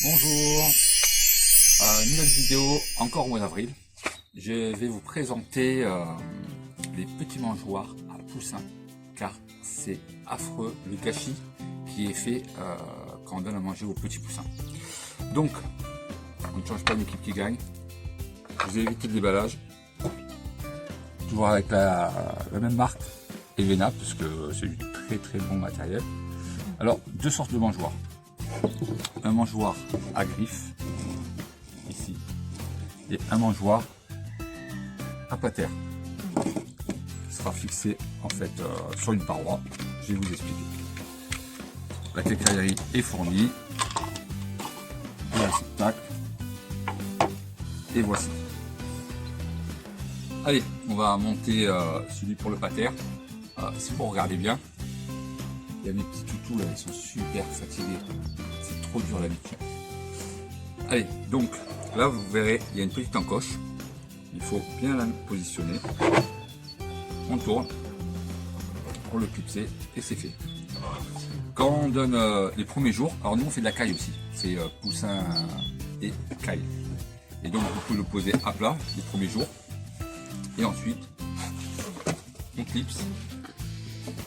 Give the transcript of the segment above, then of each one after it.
Bonjour, nouvelle vidéo encore au mois d'avril. Je vais vous présenter les petits mangeoires à poussins, car c'est affreux le gâchis qui est fait quand on donne à manger aux petits poussins. Donc, on ne change pas d'équipe qui gagne. Vous évitez le déballage, toujours avec la même marque, Evena, parce que c'est du très bon matériel. Alors, deux sortes de mangeoires. Un mangeoir à griffes, ici, et un mangeoir à pater, qui sera fixé en fait sur une paroi. Je vais vous expliquer. La quincaillerie est fournie, voici, tac, et voici. Allez, on va monter celui pour le pater. Si vous regardez bien, il y a mes petits toutous là, ils sont super fatigués. C'est trop dur la vie. Allez, donc là vous verrez, il y a une petite encoche. Il faut bien la positionner. On tourne pour le clipser et c'est fait. Quand on donne les premiers jours, alors nous on fait de la caille aussi. C'est poussin et caille. Et donc vous pouvez le poser à plat les premiers jours. Et ensuite, on clipse.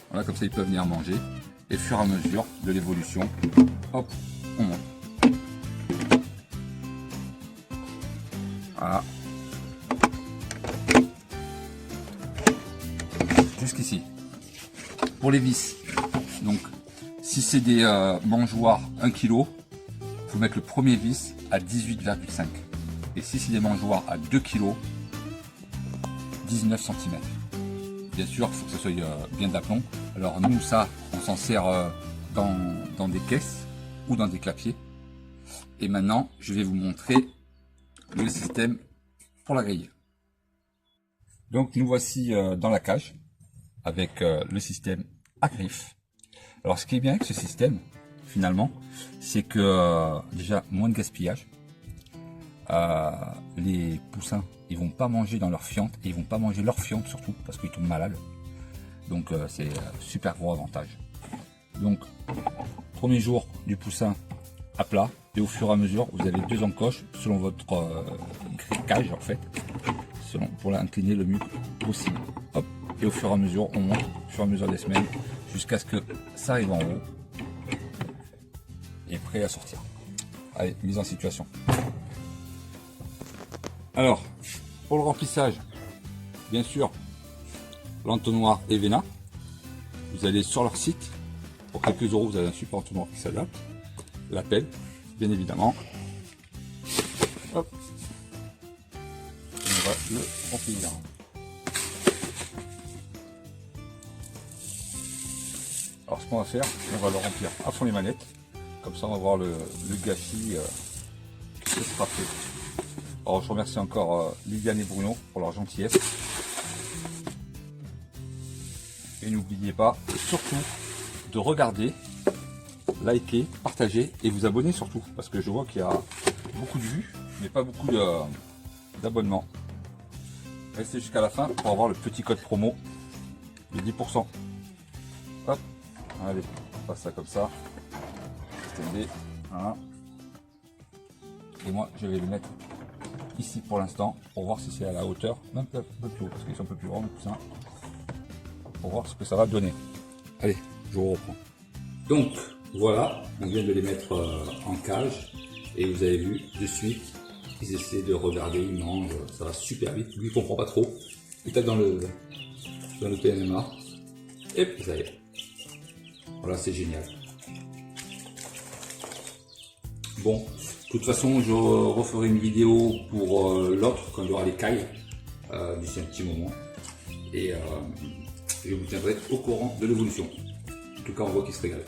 Voilà, comme ça ils peuvent venir manger. Et au fur et à mesure de l'évolution, hop, on monte. Voilà. Jusqu'ici. Pour les vis, donc si c'est des mangeoires 1 kg, il faut mettre le premier vis à 18,5. Et si c'est des mangeoires à 2 kg, 19 cm. Bien sûr, il faut que ça soit bien d'aplomb. Alors nous, ça, on s'en sert dans des caisses ou dans des clapiers. Et maintenant, je vais vous montrer le système pour la grille. Donc nous voici dans la cage avec le système à griffes. Alors ce qui est bien avec ce système, finalement, c'est que déjà moins de gaspillage. Les poussins, ils vont pas manger dans leur fiente et ils vont pas manger leur fiente surtout parce qu'ils tombent malades. Donc c'est super gros avantage. Donc premier jour du poussin à plat et au fur et à mesure vous avez deux encoches selon votre cage en fait, pour l'incliner le mieux possible. Hop, et au fur et à mesure on monte au fur et à mesure des semaines jusqu'à ce que ça arrive en haut et prêt à sortir. Allez, mise en situation. Alors, pour le remplissage, bien sûr, l'entonnoir Evena. Vous allez sur leur site, pour quelques euros, vous avez un super entonnoir qui s'adapte. La pelle, bien évidemment. Hop. On va le remplir. Alors, ce qu'on va faire, on va le remplir à fond les manettes. Comme ça, on va voir le gâchis qui sera fait. Alors je remercie encore Liliane et Bruno pour leur gentillesse. Et n'oubliez pas surtout de regarder, liker, partager et vous abonner surtout. Parce que je vois qu'il y a beaucoup de vues, mais pas beaucoup d'abonnements. Restez jusqu'à la fin pour avoir le petit code promo de 10%. Hop, allez, on passe ça comme ça. Voilà. Et moi je vais le mettre ici pour l'instant pour voir si c'est à la hauteur, même un peu plus haut parce qu'ils sont un peu plus grands les poussins, pour voir ce que ça va donner. Allez, je vous reprends. Donc voilà, on vient de les mettre en cage et vous avez vu de suite ils essaient de regarder, ils mangent, ça va super vite. Lui il comprend pas trop, il tape dans le PMMA et puis ça y est. Voilà, c'est génial. Bon, de toute façon, je referai une vidéo pour l'autre quand il y aura les cailles d'ici un petit moment. Et je vous tiendrai au courant de l'évolution. En tout cas, on voit qu'il se régale.